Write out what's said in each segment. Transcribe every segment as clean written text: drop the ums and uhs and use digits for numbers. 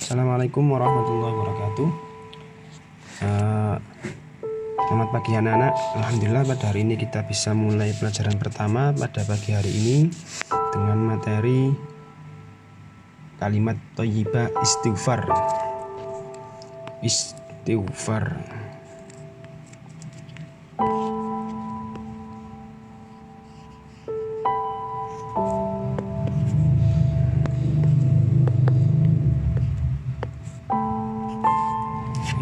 Assalamualaikum warahmatullahi wabarakatuh. Selamat pagi anak-anak. Alhamdulillah pada hari ini kita bisa mulai pelajaran pertama pada pagi hari ini dengan materi kalimat thayyibah istighfar. Istighfar.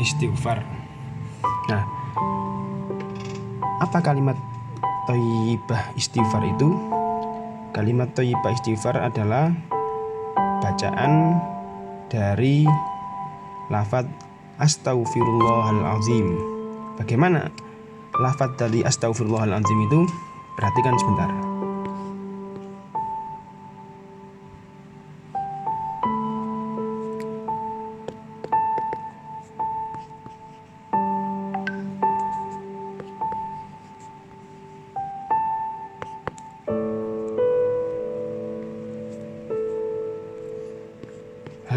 Istighfar. Nah, apa kalimat thayyibah istighfar itu? Kalimat thayyibah istighfar adalah bacaan dari lafadz astaghfirullahalazim. Bagaimana lafadz dari astaghfirullahalazim itu? Perhatikan sebentar.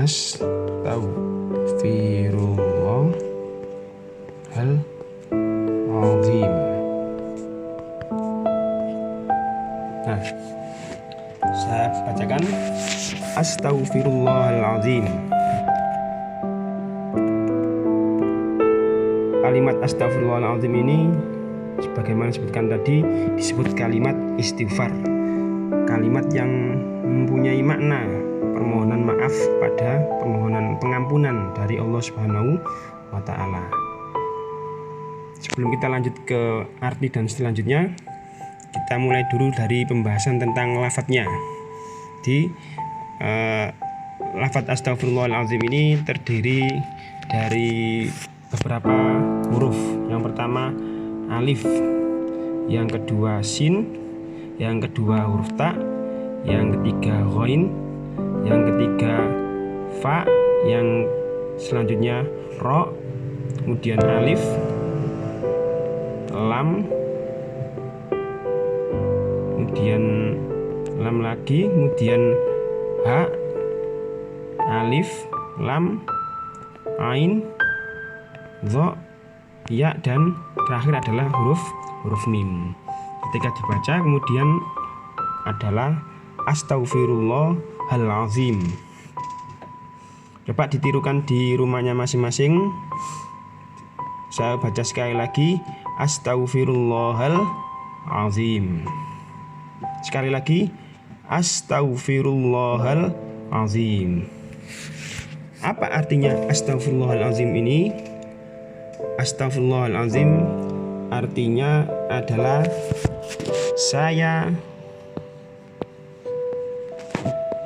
Astaghfirullahalazim. Nah, saya bacakan astaghfirullahalazim. Kalimat astaghfirullahalazim ini sebagaimana disebutkan tadi disebut kalimat istighfar. Kalimat yang mempunyai makna permohonan maaf pada permohonan pengampunan dari Allah Subhanahu wa Ta'ala. Sebelum kita lanjut ke arti dan selanjutnya, kita mulai dulu dari pembahasan tentang lafadznya. Di lafadz astaghfirullahalazim ini terdiri dari beberapa huruf. Yang pertama alif, yang kedua sin, yang kedua huruf ta, yang ketiga ghain, yang ketiga fa, yang selanjutnya ro, kemudian alif, lam, kemudian lam lagi, kemudian ha, alif, lam, ain, dha, ya, dan terakhir adalah huruf mim. Ketika dibaca kemudian adalah astaghfirullahalazim. Coba ditirukan di rumahnya masing-masing. Saya baca sekali lagi, astaghfirullahalazim. Sekali lagi, astaghfirullahalazim. Apa artinya astaghfirullahalazim ini? Astaghfirullahalazim artinya adalah saya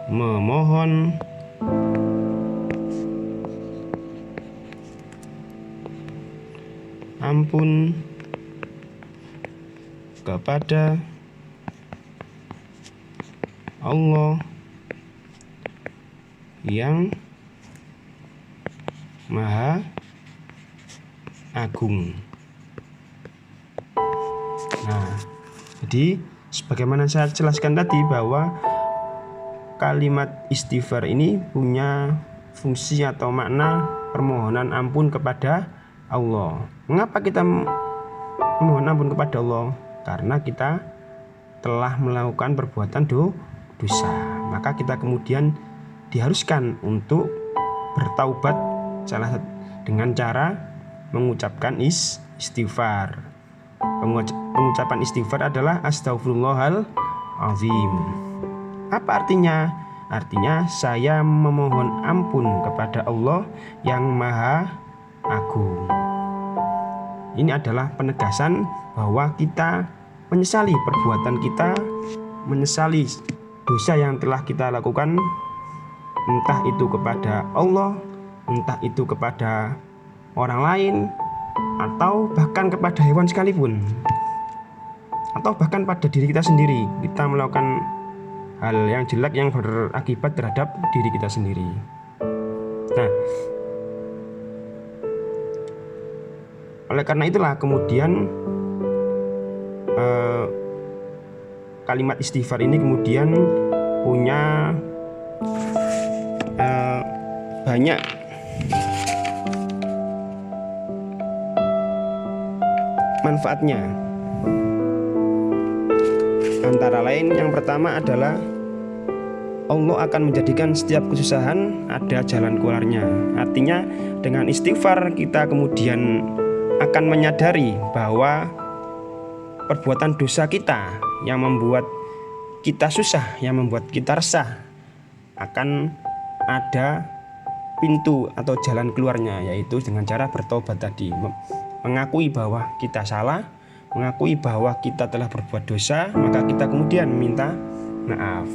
memohon ampun kepada Allah yang Maha Agung. Nah, jadi sebagaimana saya jelaskan tadi bahwa kalimat istighfar ini punya fungsi atau makna permohonan ampun kepada Allah. Mengapa kita memohon ampun kepada Allah? Karena kita telah melakukan perbuatan dosa. Maka kita kemudian diharuskan untuk bertaubat dengan cara mengucapkan istighfar. Pengucapan istighfar adalah astaghfirullahalazim. Apa artinya? Artinya saya memohon ampun kepada Allah yang Maha Agung. Ini adalah penegasan bahwa kita menyesali perbuatan kita, menyesali dosa yang telah kita lakukan, entah itu kepada Allah, entah itu kepada orang lain, atau bahkan kepada hewan sekalipun, atau bahkan pada diri kita sendiri. Kita melakukan hal yang jelek yang berakibat terhadap diri kita sendiri. Nah, oleh karena itulah kemudian kalimat istighfar ini kemudian punya banyak manfaatnya. Antara lain yang pertama adalah Allah akan menjadikan setiap kesusahan ada jalan keluarnya. Artinya dengan istighfar kita kemudian akan menyadari bahwa perbuatan dosa kita yang membuat kita susah, yang membuat kita resah, akan ada pintu atau jalan keluarnya, yaitu dengan cara bertobat tadi, mengakui bahwa kita salah, mengakui bahwa kita telah berbuat dosa, maka kita kemudian minta maaf.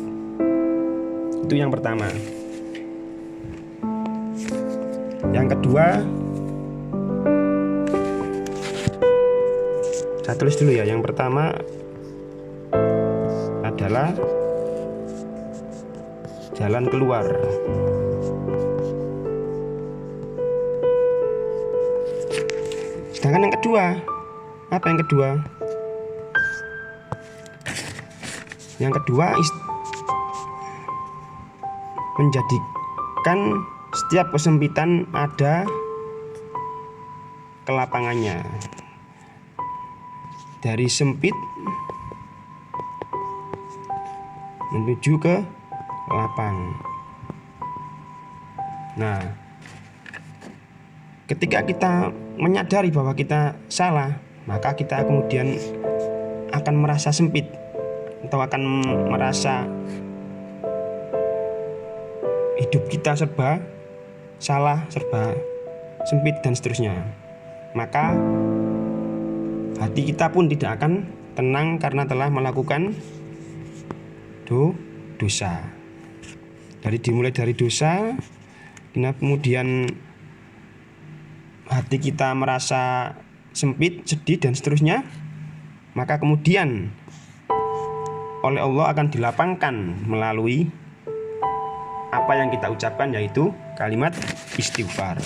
Itu yang pertama. Yang kedua, saya tulis dulu ya. Yang pertama adalah jalan keluar. Sedangkan yang kedua, apa yang kedua? Yang kedua menjadikan setiap kesempitan ada kelapangannya. Dari sempit menuju ke lapang. Nah, ketika kita menyadari bahwa kita salah, maka kita kemudian akan merasa sempit atau akan merasa hidup kita serba salah, serba sempit dan seterusnya. Maka hati kita pun tidak akan tenang karena telah melakukan dosa. Dimulai dari dosa, kemudian hati kita merasa sempit, sedih dan seterusnya. Maka kemudian oleh Allah akan dilapangkan melalui apa yang kita ucapkan, yaitu kalimat istighfar.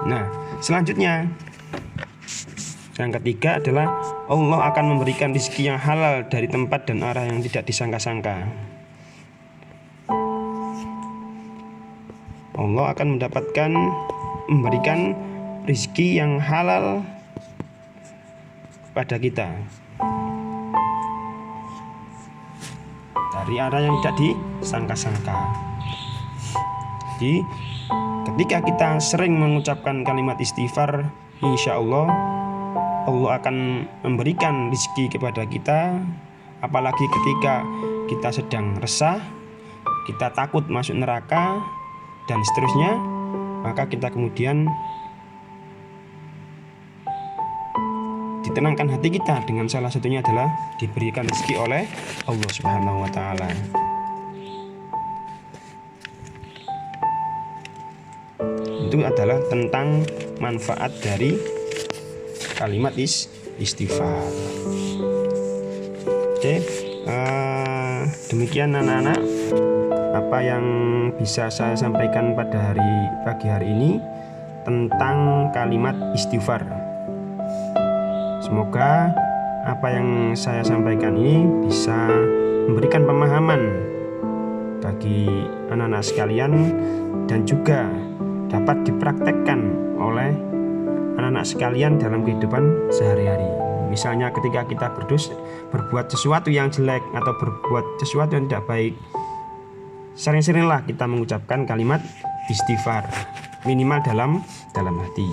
Nah, selanjutnya yang ketiga adalah Allah akan memberikan rezeki yang halal dari tempat dan arah yang tidak disangka-sangka. Allah akan memberikan rezeki yang halal kepada kita dari arah yang tidak disangka-sangka. Jadi ketika kita sering mengucapkan kalimat istighfar, insya Allah akan memberikan rezeki kepada kita. Apalagi ketika kita sedang resah, kita takut masuk neraka dan seterusnya, maka kita kemudian ditenangkan hati kita dengan salah satunya adalah diberikan rezeki oleh Allah Subhanahu wa taala. Itu adalah tentang manfaat dari kalimat istighfar. Oke, demikian anak-anak apa yang bisa saya sampaikan pada pagi hari ini tentang kalimat istighfar. Semoga apa yang saya sampaikan ini bisa memberikan pemahaman bagi anak-anak sekalian dan juga dapat dipraktekkan oleh anak-anak sekalian dalam kehidupan sehari-hari. Misalnya ketika kita berbuat sesuatu yang jelek atau berbuat sesuatu yang tidak baik, sering-seringlah kita mengucapkan kalimat istighfar, minimal dalam hati.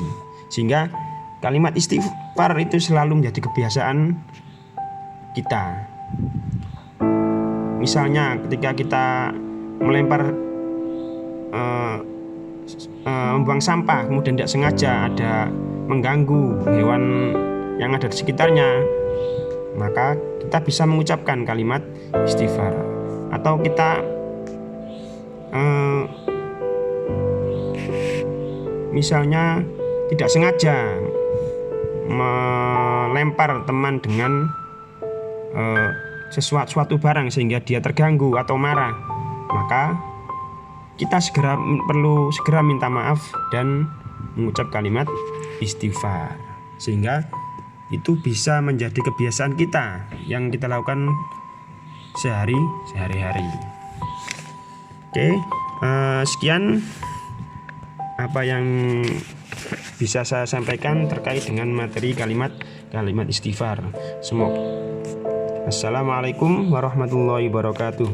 Sehingga kalimat istighfar itu selalu menjadi kebiasaan kita. Misalnya ketika kita melempar membuang sampah, kemudian tidak sengaja ada mengganggu hewan yang ada di sekitarnya, maka kita bisa mengucapkan kalimat istighfar. Atau kita misalnya tidak sengaja melempar teman dengan suatu barang sehingga dia terganggu atau marah, maka kita perlu segera minta maaf dan mengucap kalimat istighfar, sehingga itu bisa menjadi kebiasaan kita yang kita lakukan sehari-hari. Oke, Sekian apa yang bisa saya sampaikan terkait dengan materi kalimat istighfar. Semoga Assalamualaikum warahmatullahi wabarakatuh.